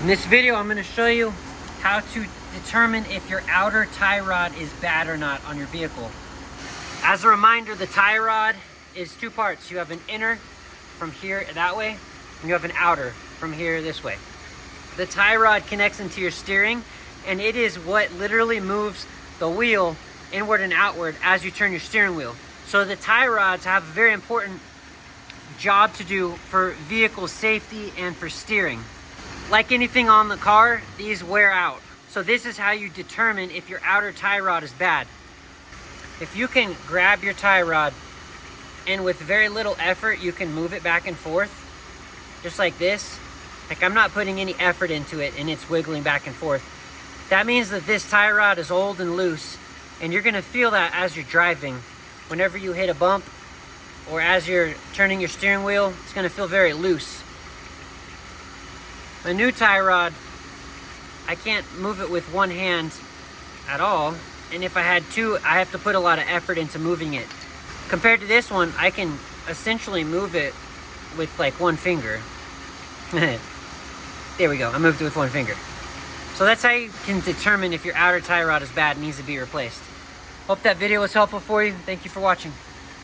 In this video, I'm going to show you how to determine if your outer tie rod is bad or not on your vehicle. As a reminder, the tie rod is two parts. You have an inner from here that way, and you have an outer from here this way. The tie rod connects into your steering, and it is what literally moves the wheel inward and outward as you turn your steering wheel. So the tie rods have a very important job to do for vehicle safety and for steering. Like anything on the car, these wear out. So this is how you determine if your outer tie rod is bad. If you can grab your tie rod and with very little effort, you can move it back and forth, just like this. Like I'm not putting any effort into it and it's wiggling back and forth. That means that this tie rod is old and loose, and you're gonna feel that as you're driving. Whenever you hit a bump or as you're turning your steering wheel, it's gonna feel very loose. A new tie rod, I can't move it with one hand at all. And if I had two, I have to put a lot of effort into moving it. Compared to this one, I can essentially move it with like one finger. There we go, I moved it with one finger. So that's how you can determine if your outer tie rod is bad and needs to be replaced. Hope that video was helpful for you. Thank you for watching.